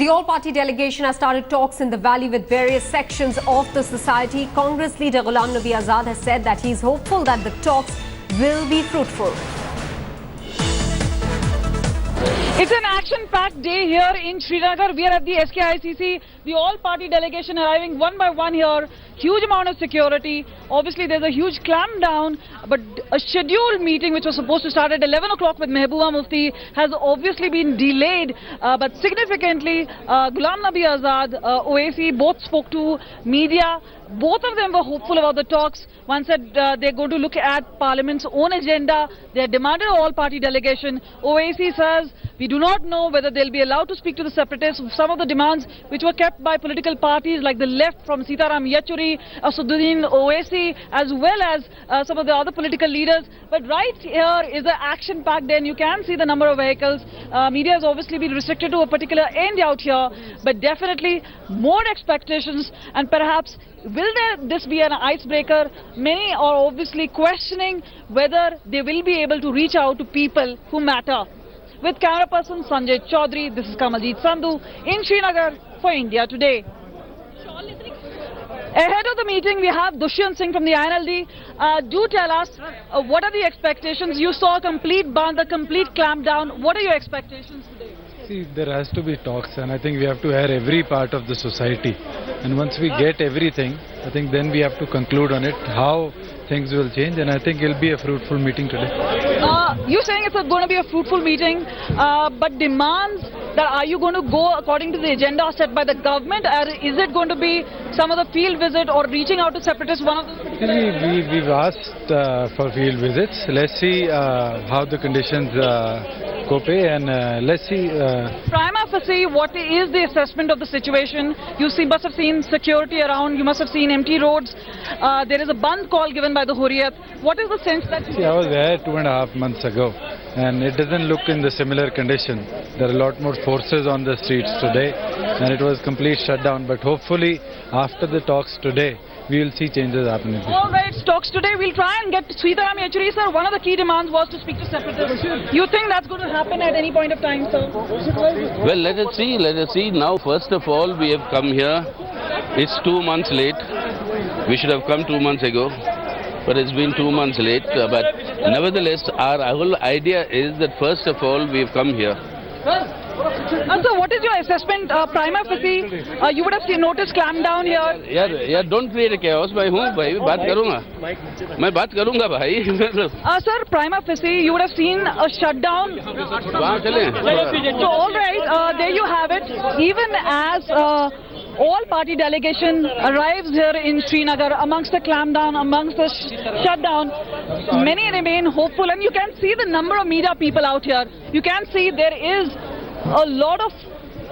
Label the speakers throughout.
Speaker 1: The all-party delegation has started talks in the valley with various sections of the society. Congress leader Ghulam Nabi Azad has said that he is hopeful that the talks will be fruitful.
Speaker 2: It's an action-packed day here in Srinagar. We are at the SKICC. The all-party delegation arriving one by one here. Huge amount of security. Obviously, there's a huge clampdown. But a scheduled meeting which was supposed to start at 11 o'clock with Mehbooba Mufti has obviously been delayed. But significantly, Ghulam Nabi Azad, OAC, both spoke to media. Both of them were hopeful about the talks. One said they're going to look at Parliament's own agenda. They demanded an all-party delegation. OAC says we do not know whether they'll be allowed to speak to the separatists. Some of the demands which were kept by political parties like the left from Sitaram Yechuri, Asaduddin Owaisi, as well as some of the other political leaders. But right here is an action-packed day, and you can see the number of vehicles. Media has obviously been restricted to a particular end out here, but definitely more expectations, and perhaps will this be an icebreaker? Many are obviously questioning whether they will be able to reach out to people who matter. With camera person Sanjay Chaudhary, this is Kamaljeet Sandhu in Srinagar for India Today. Ahead of the meeting, we have Dushyant Singh from the INLD. Do tell us, what are the expectations? You saw a complete ban, the complete clampdown. What are your expectations today?
Speaker 3: See, there has to be talks, and I think we have to hear every part of the society. And once we get everything, I think then we have to conclude on it, how things will change, and I think it will be a fruitful meeting today.
Speaker 2: You're saying it's going to be a fruitful meeting, but demands that are you going to go according to the agenda set by the government, or is it going to be some of the field visit or reaching out to separatists? One of the
Speaker 3: We've asked for field visits. Let's see how the conditions cope, and let's see.
Speaker 2: Prima facie, what is the assessment of the situation? You must have seen security around, you must have seen empty roads. There is a Bandh call given by the Hurriyat. What is the sense that you...
Speaker 3: See, I was there 2.5 months ago, and it doesn't look in the similar condition. There are a lot more forces on the streets today, and it was complete shutdown. But hopefully, after the talks today, we will see changes happening.
Speaker 2: All right, talks today. We'll try and get Sitaram Yechuri, sir. One of the key demands was to speak to separatists. You think that's going to happen at any point of time, sir?
Speaker 4: Well, let us see. Let us see. Now, first of all, we have come here. It's 2 months late. We should have come 2 months ago, but it's been 2 months late. But nevertheless, our whole idea is that first of all, we have come here.
Speaker 2: So what is your assessment, prima facie? You would have noticed clampdown here.
Speaker 4: Yeah, don't create a chaos. Bhai, baat karunga. Main baat karunga, bhai.
Speaker 2: Sir, prima facie, you would have seen a shutdown. So all right, there you have it. Even as all-party delegation arrives here in Srinagar amongst the clampdown, amongst the shutdown, many remain hopeful, and you can see the number of media people out here. You can see there is a lot of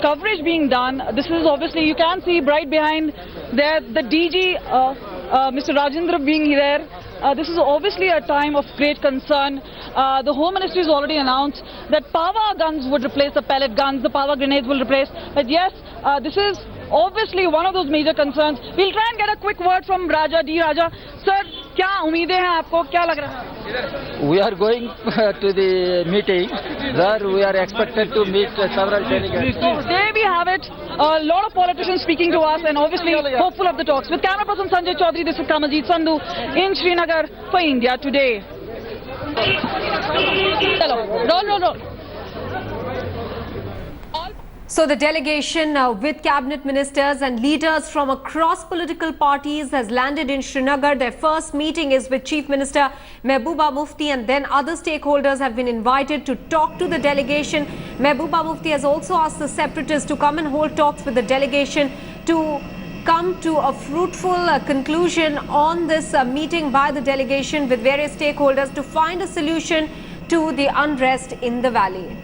Speaker 2: coverage being done. This is obviously, you can see right behind there the DG, Mr. Rajendra being there. This is obviously a time of great concern. The Home Ministry has already announced that Pawa guns would replace the pellet guns, the Pawa grenades will replace. But yes, this is obviously one of those major concerns. We'll try and get a quick word from Raja, D. Raja. Sir, क्या उम्मीदें हैं आपको? क्या लग रहा है?
Speaker 5: We are going to the meeting where we are expected to meet several delegates.
Speaker 2: So there we have it. A lot of politicians speaking to us, and obviously hopeful of the talks. With camera person Sanjay Chaudhary, this is Kamaljeet Sandhu in Srinagar for India Today. No.
Speaker 1: So the delegation with cabinet ministers and leaders from across political parties has landed in Srinagar. Their first meeting is with Chief Minister Mehbooba Mufti, and then other stakeholders have been invited to talk to the delegation. Mehbooba Mufti has also asked the separatists to come and hold talks with the delegation to come to a fruitful conclusion on this meeting by the delegation with various stakeholders to find a solution to the unrest in the valley.